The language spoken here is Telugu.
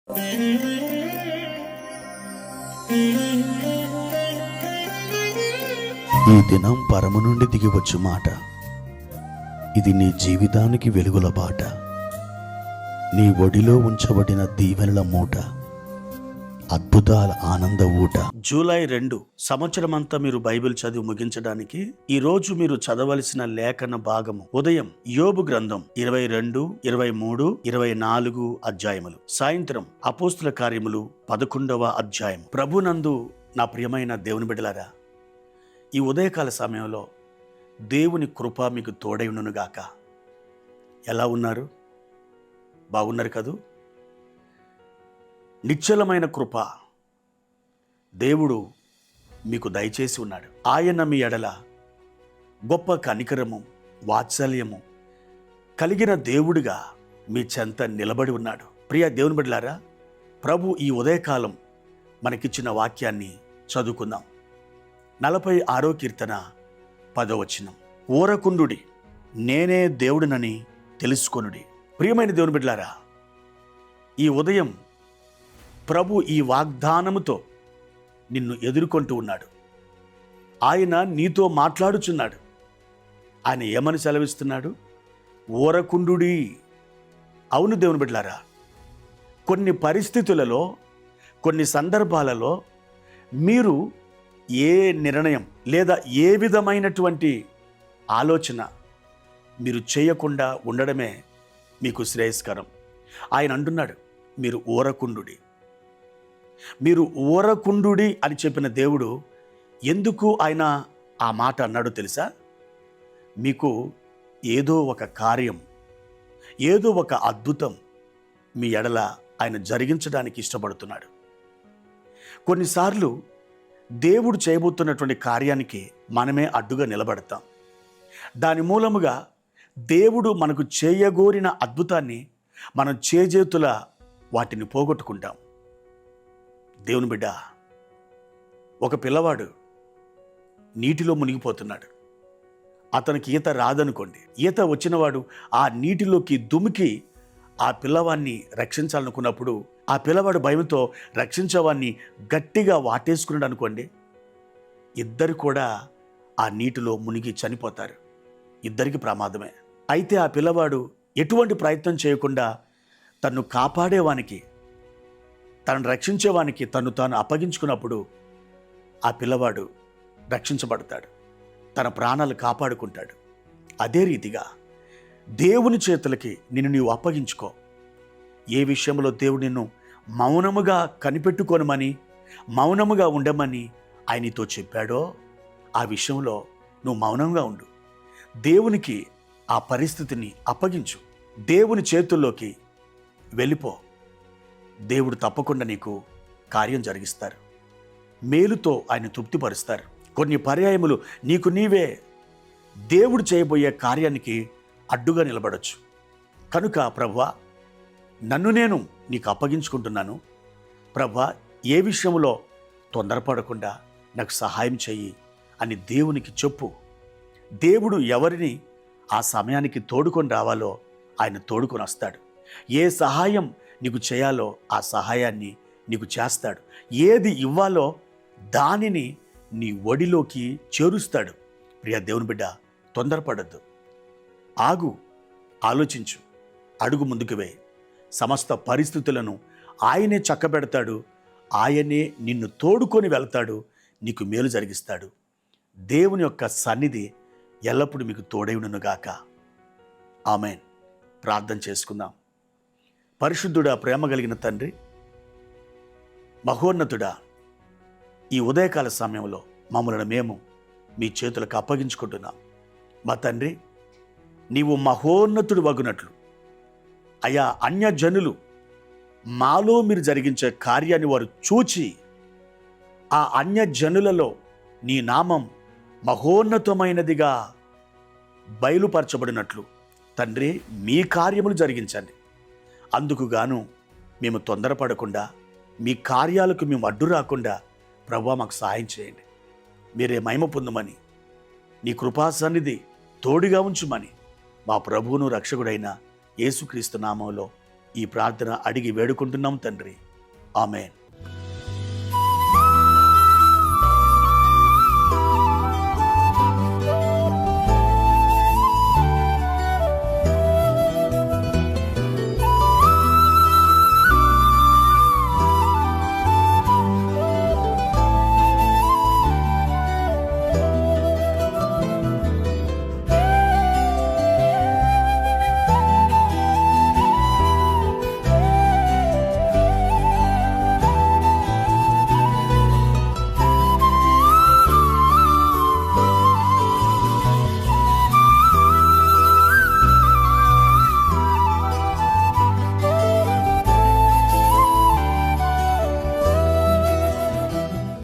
ఈ దినం పరము నుండి దిగివచ్చు మాట. ఇది నీ జీవితానికి వెలుగుల బాట. నీ ఒడిలో ఉంచబడిన దీవెనల మూట, అద్భుతాల ఆనంద ఊట. జూలై 2 సంవత్సరమంతా మీరు బైబిల్ చదివి ముగించడానికి ఈ రోజు మీరు చదవలసిన లేఖన భాగము ఉదయం యోబు గ్రంథం 22, 23, 24 అధ్యాయములు, సాయంత్రం అపోస్తుల కార్యములు 11వ అధ్యాయం. ప్రభునందు నా ప్రియమైన దేవుని బిడ్డలారా, ఈ ఉదయకాల సమయంలో దేవుని కృప మీకు తోడైనగాక. ఎలా ఉన్నారు? బాగున్నారు కదూ? నిశ్చలమైన కృప దేవుడు మీకు దయచేసి ఉన్నాడు. ఆయన మీ ఎడల గొప్ప కనికరము, వాత్సల్యము కలిగిన దేవుడిగా మీ చెంత నిలబడి ఉన్నాడు. ప్రియ దేవుని బిడ్డలారా, ప్రభు ఈ ఉదయకాలం మనకిచ్చిన వాక్యాన్ని చదువుకుందాం. 46వ కీర్తన 10వ వచనం. ఊరకుండుడి, నేనే దేవుడినని తెలుసుకొనుడి. ప్రియమైన దేవుని బిడ్డలారా, ఈ ఉదయం ప్రభు ఈ వాగ్దానముతో నిన్ను ఎదుర్కొంటూ ఉన్నాడు. ఆయన నీతో మాట్లాడుచున్నాడు. ఆయన ఏమని సెలవిస్తున్నాడు? ఊరకుండుడి. అవును దేవుని బిడ్డలారా, కొన్ని పరిస్థితులలో, కొన్ని సందర్భాలలో మీరు ఏ నిర్ణయం లేదా ఏ విధమైనటువంటి ఆలోచన మీరు చేయకుండా ఉండడమే మీకు శ్రేయస్కరం. ఆయన అంటున్నాడు, మీరు ఊరకుండుడి. మీరు ఊరకుండుడి అని చెప్పిన దేవుడు ఎందుకు ఆయన ఆ మాట అన్నాడో తెలుసా? మీకు ఏదో ఒక కార్యం, ఏదో ఒక అద్భుతం మీ ఎడల ఆయన జరిగించడానికి ఇష్టపడుతున్నాడు. కొన్నిసార్లు దేవుడు చేయబోతున్నటువంటి కార్యానికి మనమే అడ్డుగా నిలబడతాం. దాని మూలముగా దేవుడు మనకు చేయగోరిన అద్భుతాన్ని మనం చేజేతుల వాటిని పోగొట్టుకుంటాం. దేవుని బిడ్డ, ఒక పిల్లవాడు నీటిలో మునిగిపోతున్నాడు. అతనికి ఈత రాదనుకోండి. ఈత వచ్చినవాడు ఆ నీటిలోకి దుమికి ఆ పిల్లవాడిని రక్షించాలనుకున్నప్పుడు ఆ పిల్లవాడు భయంతో రక్షించేవాడిని గట్టిగా వాటేసుకున్నాడు అనుకోండి, ఇద్దరు కూడా ఆ నీటిలో మునిగి చనిపోతారు. ఇద్దరికి ప్రమాదమే. అయితే ఆ పిల్లవాడు ఎటువంటి ప్రయత్నం చేయకుండా తన్ను కాపాడేవానికి, తనను రక్షించేవానికి తను తాను అప్పగించుకున్నప్పుడు ఆ పిల్లవాడు రక్షించబడతాడు, తన ప్రాణాలు కాపాడుకుంటాడు. అదే రీతిగా దేవుని చేతులకి నిన్ను నీవు అప్పగించుకో. ఏ విషయంలో దేవుడు నిన్ను మౌనముగా కనిపెట్టుకోనమని, మౌనముగా ఉండమని ఆయనతో చెప్పాడో ఆ విషయంలో నువ్వు మౌనంగా ఉండు. దేవునికి ఆ పరిస్థితిని అప్పగించు. దేవుని చేతుల్లోకి వెళ్ళిపో. దేవుడు తప్పకుండా నీకు కార్యం జరిగిస్తారు. మేలుతో ఆయన తృప్తిపరుస్తారు. కొన్ని పర్యాయములు నీకు నీవే దేవుడు చేయబోయే కార్యానికి అడ్డుగా నిలబడొచ్చు. కనుక ప్రభువా, నన్ను నేను నీకు అప్పగించుకుంటున్నాను. ప్రభువా, ఏ విషయంలో తొందరపడకుండా నాకు సహాయం చెయ్యి అని దేవునికి చెప్పు. దేవుడు ఎవరిని ఆ సమయానికి తోడుకొని రావాలో ఆయన తోడుకొని వస్తాడు. ఏ సహాయం నీకు చేయాలో ఆ సహాయాన్ని నీకు చేస్తాడు. ఏది ఇవ్వాలో దానిని నీ ఒడిలోకి చేరుస్తాడు. ప్రియ దేవుని బిడ్డ, తొందరపడద్దు. ఆగు, ఆలోచించు, అడుగు ముందుకు వేయి. సమస్త పరిస్థితులను ఆయనే చక్కబెడతాడు. ఆయనే నిన్ను తోడుకొని వెళ్తాడు, నీకు మేలు జరిగిస్తాడు. దేవుని యొక్క సన్నిధి ఎల్లప్పుడూ మీకు తోడైనగాక. ఆమేన్. ప్రార్థన చేసుకుందాం. పరిశుద్ధుడా, ప్రేమ కలిగిన తండ్రి, మహోన్నతుడా, ఈ ఉదయకాల సమయంలో మమ్మల్ని మేము మీ చేతులకు అప్పగించుకుంటున్నాం. మా తండ్రి, నీవు మహోన్నతుడు వగునట్లు అయా అన్యజనులు మాలో మీరు జరిగించే కార్యాన్ని వారు చూచి ఆ అన్యజనులలో నీ నామం మహోన్నతమైనదిగా బయలుపరచబడినట్లు తండ్రి మీ కార్యములు జరిగించండి. అందుకు గాను మేము తొందరపడకుండా, మీ కార్యాలకు మేము అడ్డు రాకుండా ప్రభువా మాకు సహాయం చేయండి. మీరే మహిమ పొందమని, నీ కృపా సన్నిధి తోడుగా ఉంచుమని మా ప్రభువును రక్షకుడైన యేసుక్రీస్తు నామంలో ఈ ప్రార్థన అడిగి వేడుకుంటున్నాం తండ్రి. ఆమేన్.